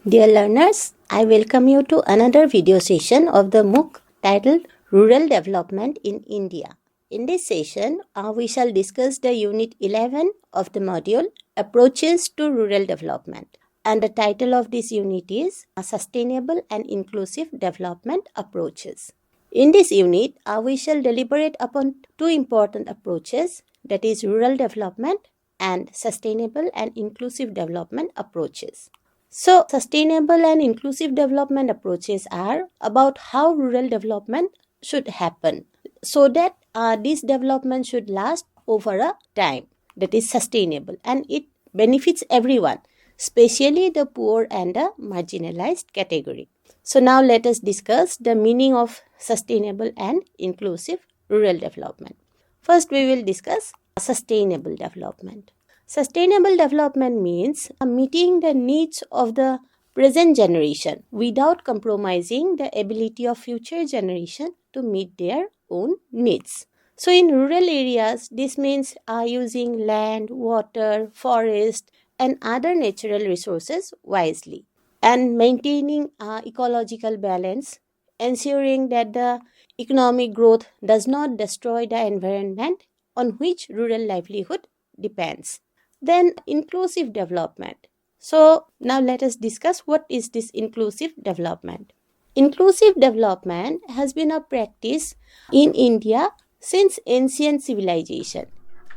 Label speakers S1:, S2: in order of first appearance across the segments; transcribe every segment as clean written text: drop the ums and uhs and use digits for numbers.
S1: Dear learners, I welcome you to another video session of the MOOC titled Rural Development in India. In this session, we shall discuss the Unit 11 of the module Approaches to Rural Development. And the title of this unit is Sustainable and Inclusive Development Approaches. In this unit, we shall deliberate upon two important approaches, that is rural development and sustainable and inclusive development approaches. So, sustainable and inclusive development approaches are about how rural development should happen so that this development should last over a time, that is sustainable, and it benefits everyone, especially the poor and the marginalized category. So, now let us discuss the meaning of sustainable and inclusive rural development. First, we will discuss sustainable development. Sustainable development means meeting the needs of the present generation without compromising the ability of future generation to meet their own needs. So in rural areas, this means using land, water, forest and other natural resources wisely and maintaining ecological balance, ensuring that the economic growth does not destroy the environment on which rural livelihood depends. Then inclusive development. So now let us discuss what is this inclusive development. Inclusive development has been a practice in India since ancient civilization.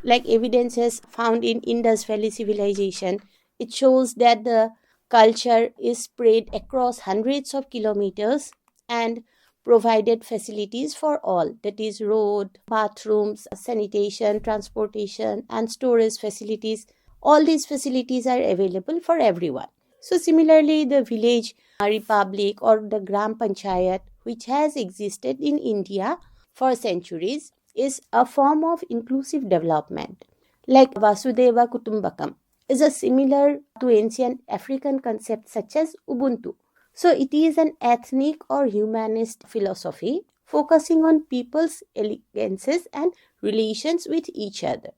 S1: Like evidences found in Indus Valley civilization, it shows that the culture is spread across hundreds of kilometers and provided facilities for all, that is road, bathrooms, sanitation, transportation and storage facilities. All these facilities are available for everyone. So similarly, the village republic or the gram panchayat, which has existed in India for centuries, is a form of inclusive development. Like Vasudeva Kutumbakam is a similar to ancient African concept such as Ubuntu. So it is an ethnic or humanist philosophy focusing on people's elegances and relations with each other.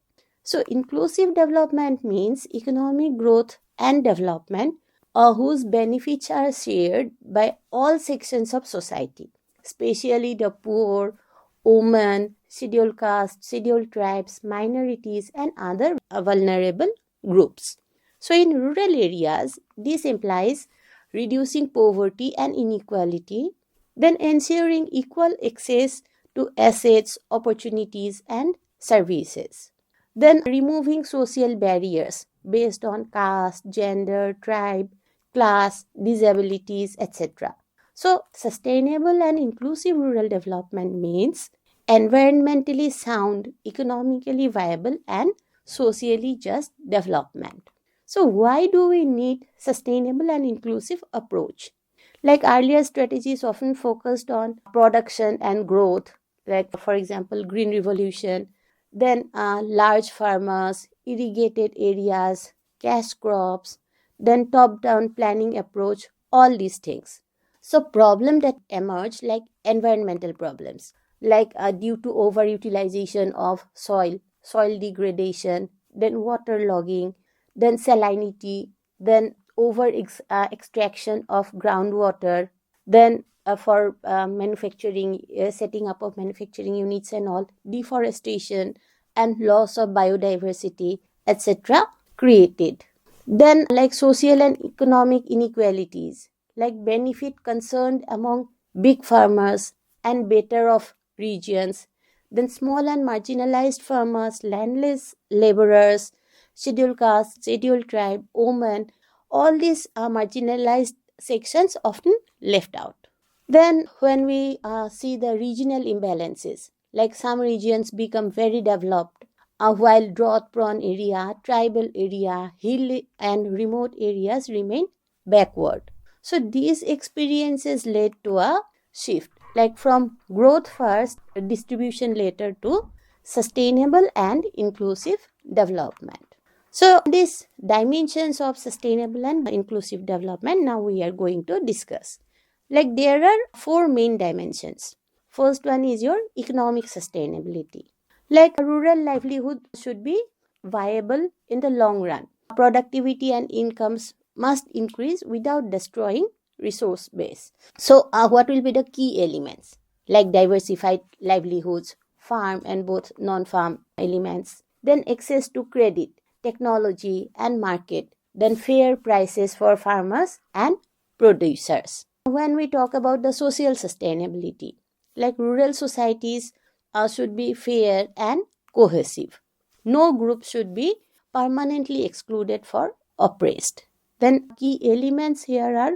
S1: So inclusive development means economic growth and development whose benefits are shared by all sections of society, especially the poor, women, scheduled castes, scheduled tribes, minorities and other vulnerable groups. So in rural areas, this implies reducing poverty and inequality, then ensuring equal access to assets, opportunities and services. Then removing social barriers based on caste, gender, tribe, class, disabilities, etc. So sustainable and inclusive rural development means environmentally sound, economically viable and socially just development. So why do we need sustainable and inclusive approach? Like earlier strategies often focused on production and growth, like for example green revolution, then large farmers, irrigated areas, cash crops, then top-down planning approach, all these things. So problem that emerge like environmental problems, like due to overutilization of soil degradation, then water logging, then salinity, then extraction of groundwater, then for manufacturing, setting up of manufacturing units and all, deforestation and loss of biodiversity, etc. created. Then like social and economic inequalities, like benefit concerned among big farmers and better off regions, then small and marginalized farmers, landless laborers, scheduled caste, scheduled tribe, women, all these marginalized sections often left out. Then when we see the regional imbalances, like some regions become very developed, while drought-prone area, tribal area, hill and remote areas remain backward. So these experiences led to a shift, like from growth first, distribution later to sustainable and inclusive development. So these dimensions of sustainable and inclusive development now we are going to discuss. Like there are four main dimensions. First one is your economic sustainability. Like rural livelihood should be viable in the long run. Productivity and incomes must increase without destroying resource base. So what will be the key elements? Like diversified livelihoods, farm and both non-farm elements, then access to credit, technology and market, then fair prices for farmers and producers. When we talk about the social sustainability, like rural societies should be fair and cohesive. No group should be permanently excluded for oppressed. Then key elements here are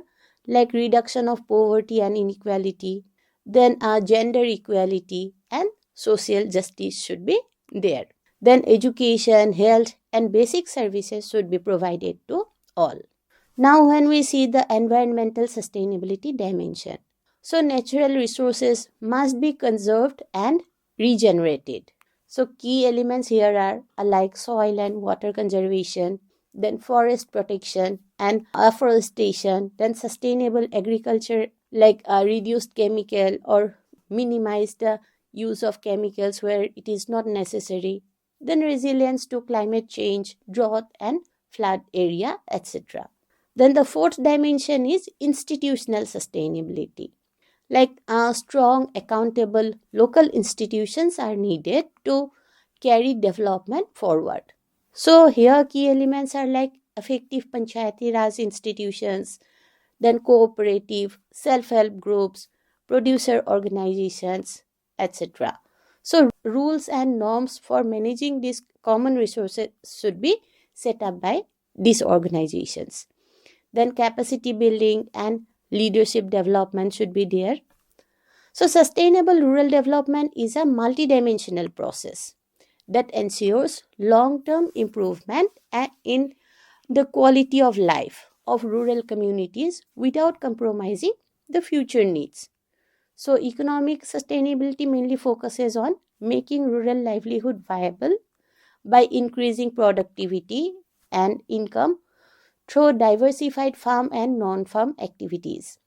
S1: like reduction of poverty and inequality, then gender equality and social justice should be there. Then education, health and basic services should be provided to all. Now when we see the environmental sustainability dimension, so natural resources must be conserved and regenerated. So key elements here are like soil and water conservation, then forest protection and afforestation, then sustainable agriculture like reduced chemical or minimize the use of chemicals where it is not necessary, then resilience to climate change, drought and flood area, etc. Then the fourth dimension is institutional sustainability. Like strong, accountable local institutions are needed to carry development forward. So here key elements are like effective Panchayati Raj institutions, then cooperative, self-help groups, producer organizations, etc. So rules and norms for managing these common resources should be set up by these organizations. Then capacity building and leadership development should be there. So sustainable rural development is a multidimensional process that ensures long-term improvement in the quality of life of rural communities without compromising the future needs. So economic sustainability mainly focuses on making rural livelihood viable by increasing productivity and income through diversified farm and non-farm activities,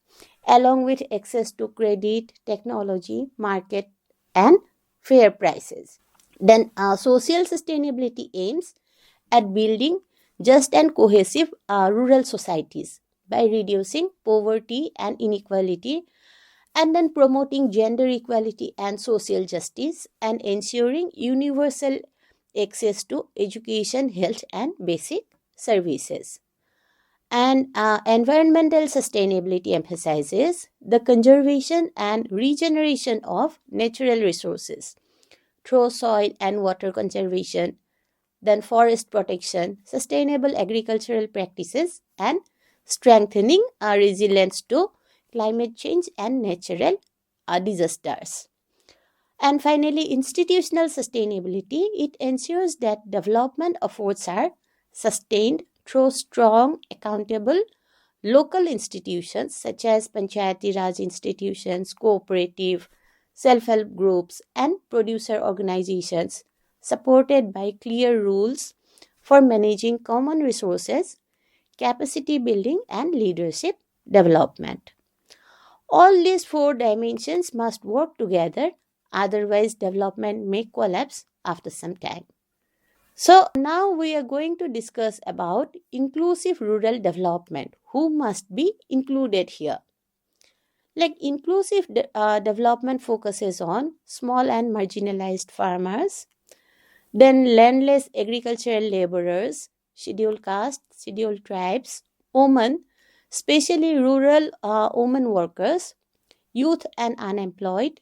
S1: along with access to credit, technology, market, and fair prices. Then social sustainability aims at building just and cohesive rural societies by reducing poverty and inequality, and then promoting gender equality and social justice, and ensuring universal access to education, health, and basic services. And environmental sustainability emphasizes the conservation and regeneration of natural resources through soil and water conservation, then forest protection, sustainable agricultural practices, and strengthening our resilience to climate change and natural disasters. And finally, institutional sustainability, it ensures that development efforts are sustained through strong, accountable local institutions such as Panchayati Raj institutions, cooperative, self-help groups, and producer organizations, supported by clear rules for managing common resources, capacity building, and leadership development. All these four dimensions must work together, otherwise, development may collapse after some time. So, now we are going to discuss about inclusive rural development. Who must be included here? Like inclusive development focuses on small and marginalized farmers, then landless agricultural laborers, scheduled castes, scheduled tribes, women, especially rural women workers, youth and unemployed,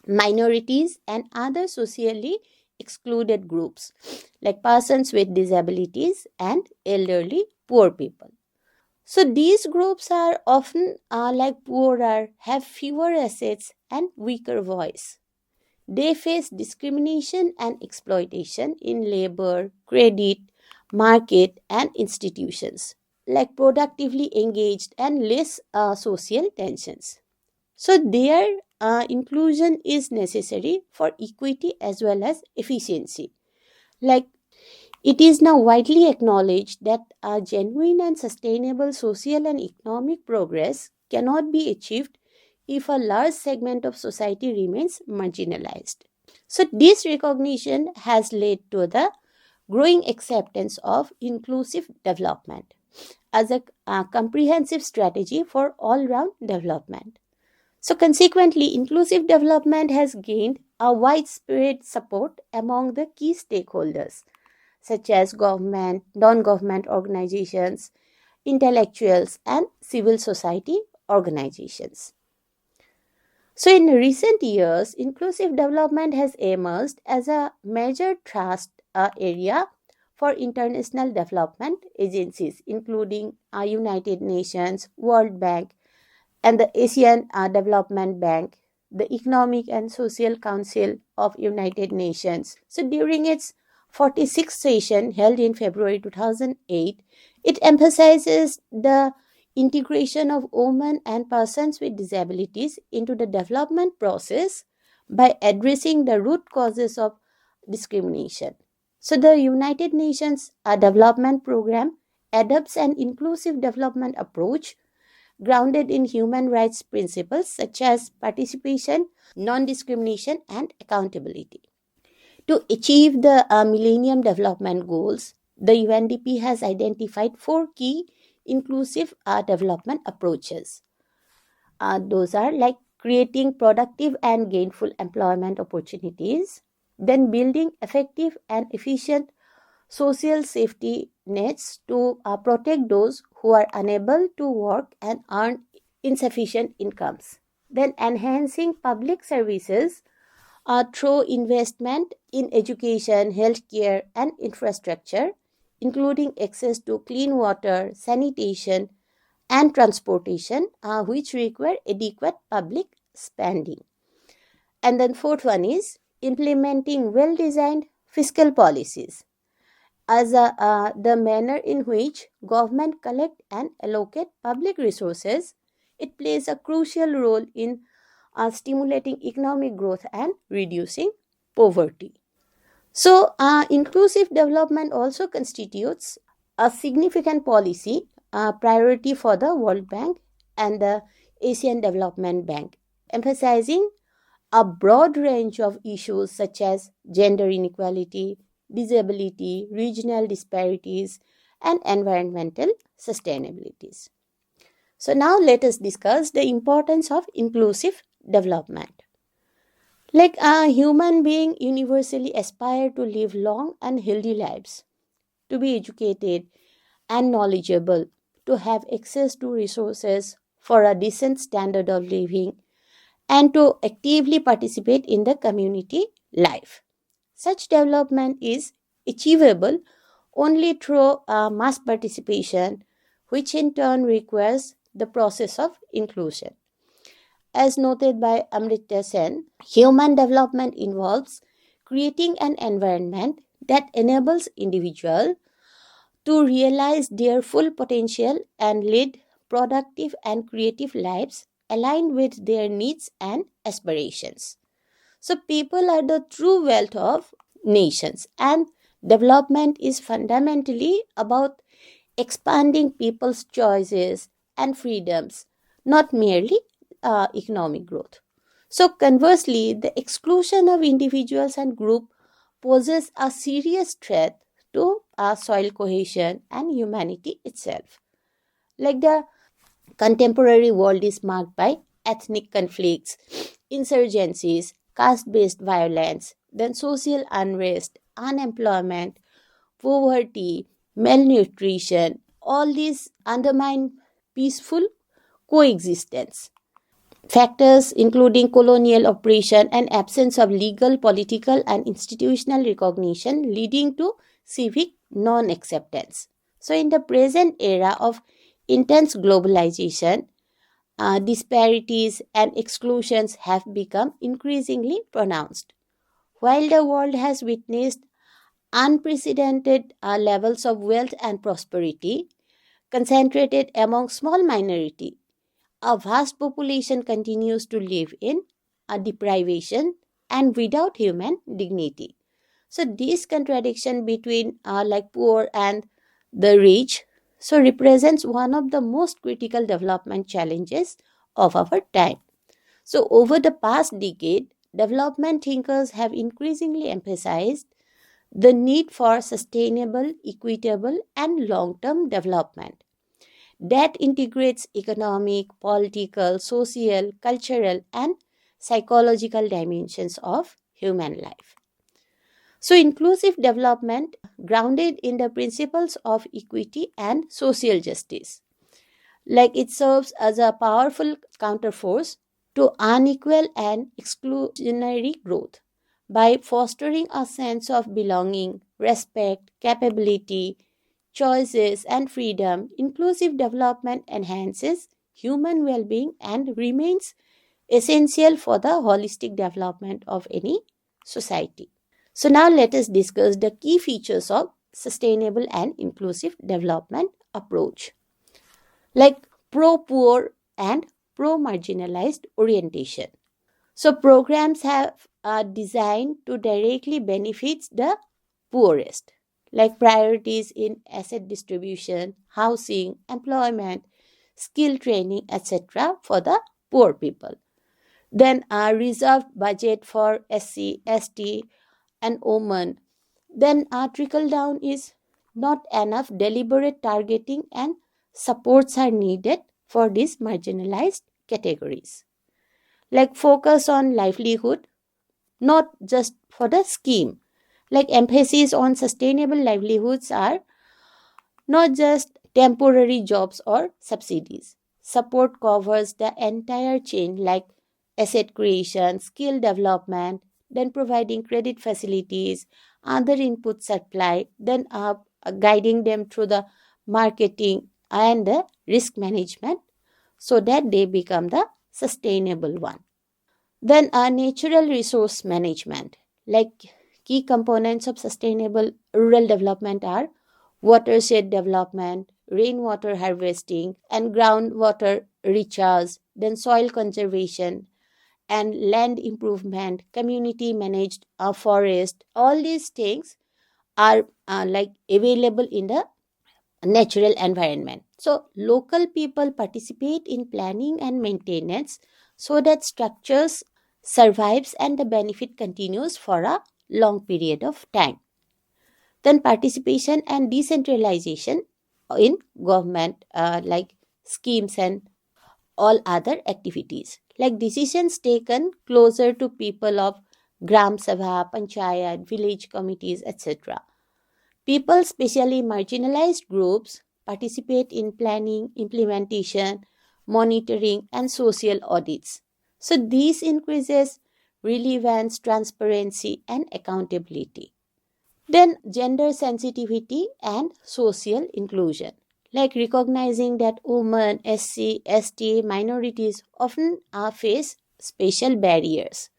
S1: minorities, and other socially excluded groups like persons with disabilities and elderly poor people. So these groups are often like poorer, have fewer assets, and weaker voice. They face discrimination and exploitation in labor, credit, market, and institutions, like productively engaged and less social tensions. So their inclusion is necessary for equity as well as efficiency. Like it is now widely acknowledged that a genuine and sustainable social and economic progress cannot be achieved if a large segment of society remains marginalized. So this recognition has led to the growing acceptance of inclusive development. as a comprehensive strategy for all-round development. So consequently, inclusive development has gained a widespread support among the key stakeholders such as government, non-government organizations, intellectuals, and civil society organizations. So, in recent years, inclusive development has emerged as a major thrust area for international development agencies, including United Nations, World Bank, and the Asian Development Bank, the Economic and Social Council of United Nations. So during its 46th session held in February 2008, it emphasizes the integration of women and persons with disabilities into the development process by addressing the root causes of discrimination. So the United Nations Development Program adopts an inclusive development approach grounded in human rights principles such as participation, non discrimination, and accountability. To achieve the Millennium Development Goals, the UNDP has identified four key inclusive development approaches. Those are like creating productive and gainful employment opportunities, then building effective and efficient social safety nets to protect those who are unable to work and earn insufficient incomes. Then enhancing public services through investment in education, healthcare, and infrastructure, including access to clean water, sanitation, and transportation, which require adequate public spending. And then fourth one is implementing well-designed fiscal policies as the manner in which government collect and allocate public resources. It plays a crucial role in stimulating economic growth and reducing poverty. So, inclusive development also constitutes a significant policy priority for the World Bank and the Asian Development Bank, emphasizing a broad range of issues such as gender inequality, disability, regional disparities, and environmental sustainabilities. So, now let us discuss the importance of inclusive development. Like a human being universally aspire to live long and healthy lives, to be educated and knowledgeable, to have access to resources for a decent standard of living, and to actively participate in the community life. Such development is achievable only through mass participation, which in turn requires the process of inclusion. As noted by Amrita Sen, human development involves creating an environment that enables individuals to realize their full potential and lead productive and creative lives aligned with their needs and aspirations. So, people are the true wealth of nations, and development is fundamentally about expanding people's choices and freedoms, not merely economic growth. So, conversely, the exclusion of individuals and groups poses a serious threat to soil cohesion and humanity itself. Like the contemporary world is marked by ethnic conflicts, insurgencies, caste based violence, then social unrest, unemployment, poverty, malnutrition. All these undermine peaceful coexistence. Factors including colonial oppression and absence of legal, political, and institutional recognition leading to civic non acceptance. So, in the present era of intense globalization, disparities and exclusions have become increasingly pronounced. While the world has witnessed unprecedented levels of wealth and prosperity concentrated among small minority, a vast population continues to live in a deprivation and without human dignity. So this contradiction between like poor and the rich so represents one of the most critical development challenges of our time. So over the past decade, development thinkers have increasingly emphasized the need for sustainable, equitable, and long-term development that integrates economic, political, social, cultural, and psychological dimensions of human life. So, inclusive development grounded in the principles of equity and social justice. Like it serves as a powerful counterforce to unequal and exclusionary growth by fostering a sense of belonging, respect, capability, choices, and freedom. Inclusive development enhances human well being and remains essential for the holistic development of any society. So, now let us discuss the key features of sustainable and inclusive development approach, like pro poor and pro marginalized orientation. So, programs have are designed to directly benefit the poorest, like priorities in asset distribution, housing, employment, skill training, etc., for the poor people. Then a reserved budget for SC, ST, and women. Then a trickle down is not enough. Deliberate targeting and supports are needed for these marginalized categories. Like focus on livelihood, not just for the scheme. Like emphasis on sustainable livelihoods are not just temporary jobs or subsidies. Support covers the entire chain, like asset creation, skill development, then providing credit facilities, other input supply, then guiding them through the marketing and the risk management so that they become the sustainable one. Then natural resource management, like key components of sustainable rural development are watershed development, rainwater harvesting, and groundwater recharge, then soil conservation and land improvement, community managed forest. All these things are like available in the natural environment. So, local people participate in planning and maintenance so that structures survives and the benefit continues for a long period of time. Then participation and decentralization in government like schemes and all other activities, like decisions taken closer to people of gram sabha, panchayat, village committees, etc. People, especially marginalized groups, participate in planning, implementation, monitoring, and social audits. So, this increases relevance, transparency, and accountability. Then, gender sensitivity and social inclusion, like recognizing that women, SC, ST, minorities often face special barriers.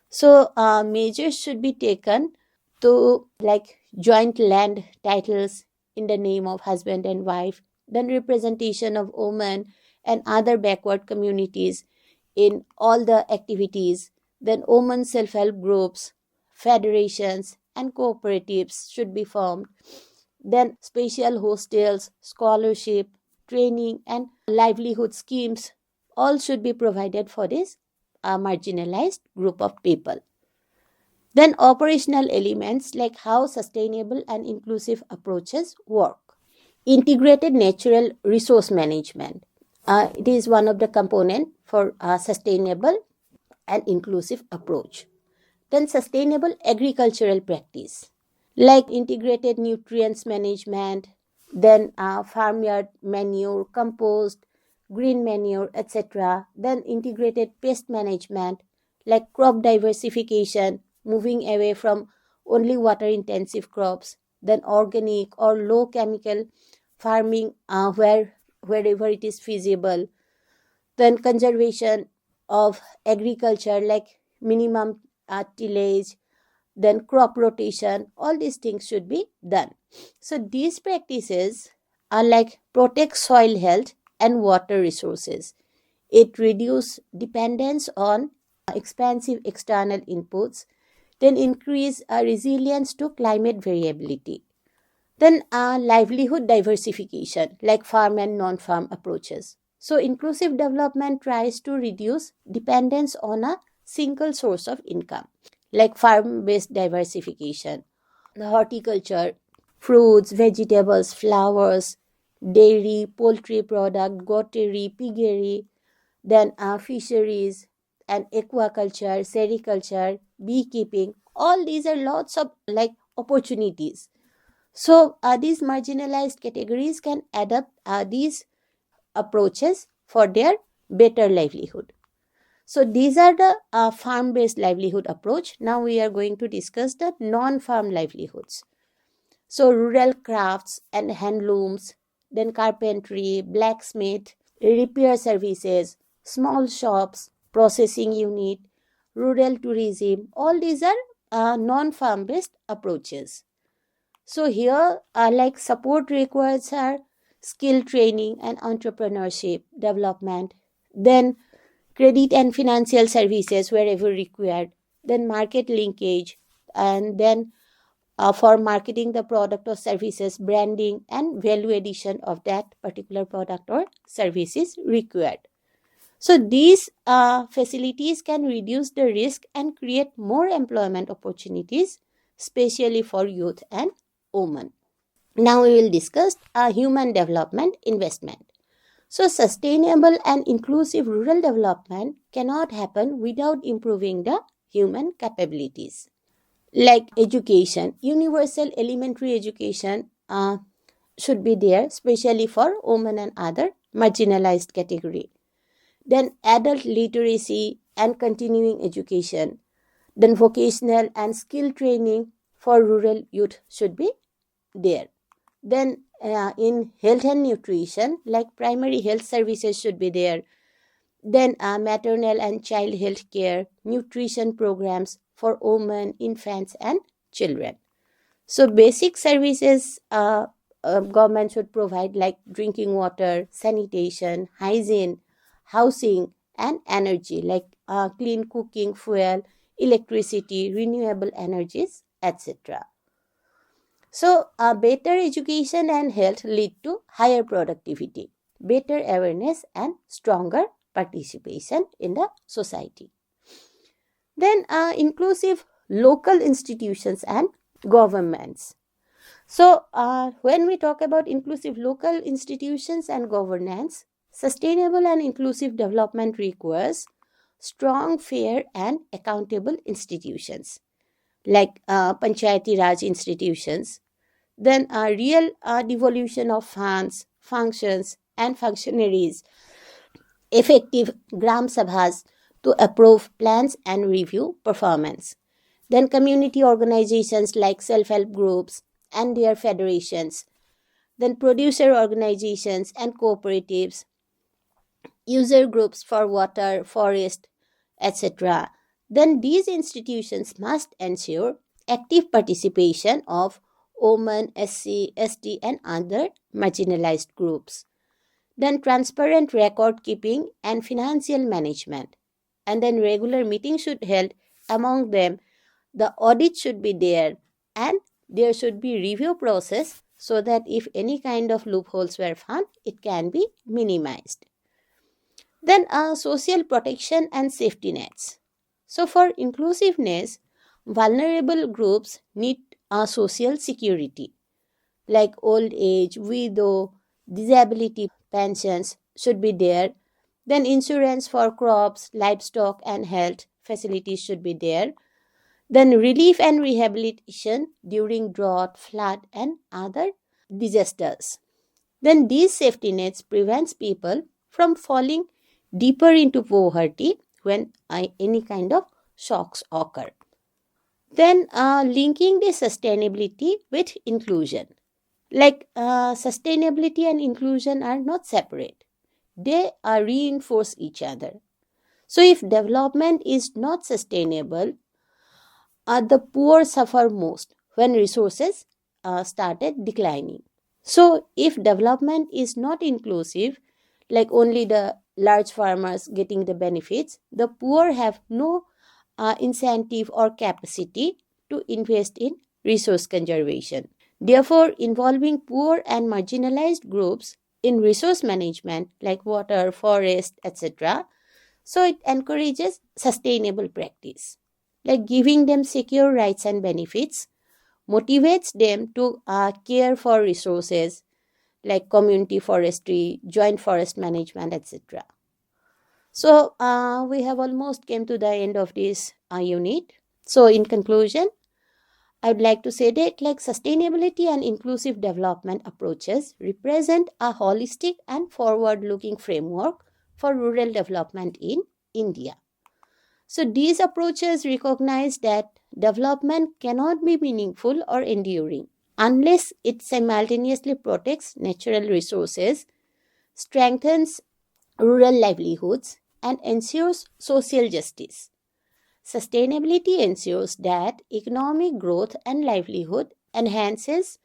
S1: So, measures should be taken to like joint land titles in the name of husband and wife, then representation of women and other backward communities in all the activities, then women self-help groups, federations, and cooperatives should be formed, then special hostels, scholarship, training, and livelihood schemes all should be provided for this marginalized group of people. Then operational elements, like how sustainable and inclusive approaches work. Integrated natural resource management. It is one of the component for sustainable and inclusive approach. Then sustainable agricultural practice, like integrated nutrients management, then farmyard manure, compost, green manure, etc. Then integrated pest management, like crop diversification, moving away from only water intensive crops, then organic or low chemical farming wherever it is feasible, then conservation of agriculture, like minimum tillage, then crop rotation. All these things should be done. So these practices are like protect soil health and water resources. It reduce dependence on expensive external inputs, then increase resilience to climate variability. Then livelihood diversification, like farm and non-farm approaches. So inclusive development tries to reduce dependence on a single source of income, like farm-based diversification, the horticulture, fruits, vegetables, flowers, dairy, poultry product, goatery, piggery, then fisheries and aquaculture, sericulture, beekeeping. All these are lots of opportunities. So these marginalized categories can adapt these approaches for their better livelihood. So these are the farm-based livelihood approach. Now we are going to discuss the non-farm livelihoods. So rural crafts and handlooms, then carpentry, blacksmith, repair services, small shops, processing unit, rural tourism, all these are non-farm based approaches. So here support requires are skill training and entrepreneurship development, then credit and financial services wherever required, then market linkage, and then for marketing the product or services, branding and value addition of that particular product or service is required. So these facilities can reduce the risk and create more employment opportunities, especially for youth and women. Now we will discuss human development investment. So sustainable and inclusive rural development cannot happen without improving the human capabilities. Like education, universal elementary education should be there, especially for women and other marginalized category. Then adult literacy and continuing education, then vocational and skill training for rural youth should be there. Then in health and nutrition, like primary health services should be there. Then maternal and child health care, nutrition programs for women, infants and children. So basic services government should provide, like drinking water, sanitation, hygiene, housing and energy, like clean cooking, fuel, electricity, renewable energies, etc. So better education and health lead to higher productivity, better awareness and stronger participation in the society. Then inclusive local institutions and governments. So when we talk about inclusive local institutions and governance, sustainable and inclusive development requires strong, fair and accountable institutions like Panchayati Raj institutions, then a real devolution of funds, functions and functionaries, effective Gram Sabhas to approve plans and review performance. Then community organizations like self-help groups and their federations, then producer organizations and cooperatives, user groups for water, forest, etc. Then these institutions must ensure active participation of women, SC, ST and other marginalized groups. Then transparent record keeping and financial management. And then regular meetings should be held among them. The audit should be there and there should be review process so that if any kind of loopholes were found, it can be minimized. Then social protection and safety nets. So for inclusiveness, vulnerable groups need social security like old age, widow, disability pensions should be there. Then insurance for crops, livestock and health facilities should be there. Then relief and rehabilitation during drought, flood and other disasters. Then these safety nets prevents people from falling deeper into poverty when any kind of shocks occur. Then linking the sustainability with inclusion. Like sustainability and inclusion are not separate. They reinforce each other. So if development is not sustainable, the poor suffer most when resources started declining. So if development is not inclusive, like only the large farmers getting the benefits, the poor have no incentive or capacity to invest in resource conservation. Therefore, involving poor and marginalized groups in resource management like water, forest, etc., so it encourages sustainable practice, like giving them secure rights and benefits, motivates them to care for resources like community forestry, joint forest management, etc. So we have almost came to the end of this unit. So in conclusion, I would like to say that like sustainability and inclusive development approaches represent a holistic and forward-looking framework for rural development in India. So these approaches recognize that development cannot be meaningful or enduring unless it simultaneously protects natural resources, strengthens rural livelihoods, and ensures social justice. Sustainability ensures that economic growth and livelihood enhances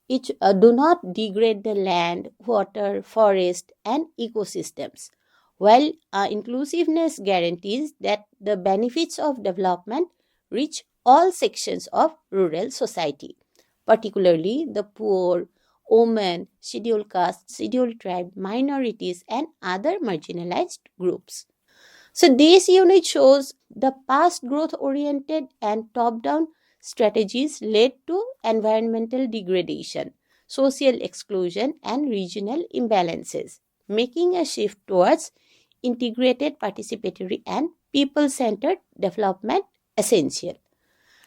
S1: each do not degrade the land, water, forest, and ecosystems, while inclusiveness guarantees that the benefits of development reach all sections of rural society, particularly the poor, women, scheduled castes, scheduled tribe, minorities, and other marginalized groups. So this unit shows the past growth oriented and top down strategies led to environmental degradation, social exclusion, and regional imbalances, making a shift towards integrated, participatory, and people centered development essential.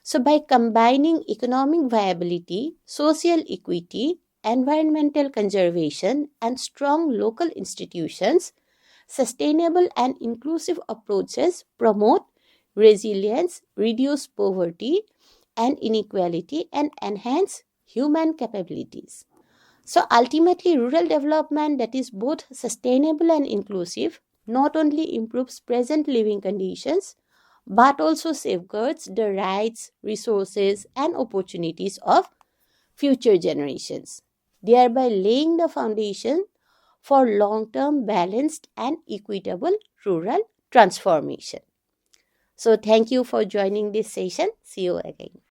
S1: So, by combining economic viability, social equity, environmental conservation, and strong local institutions, sustainable and inclusive approaches promote resilience, reduce poverty and inequality, and enhance human capabilities. So, ultimately, rural development that is both sustainable and inclusive not only improves present living conditions but also safeguards the rights, resources, and opportunities of future generations, thereby laying the foundation for long term balanced and equitable rural transformation. So, thank you for joining this session. See you again.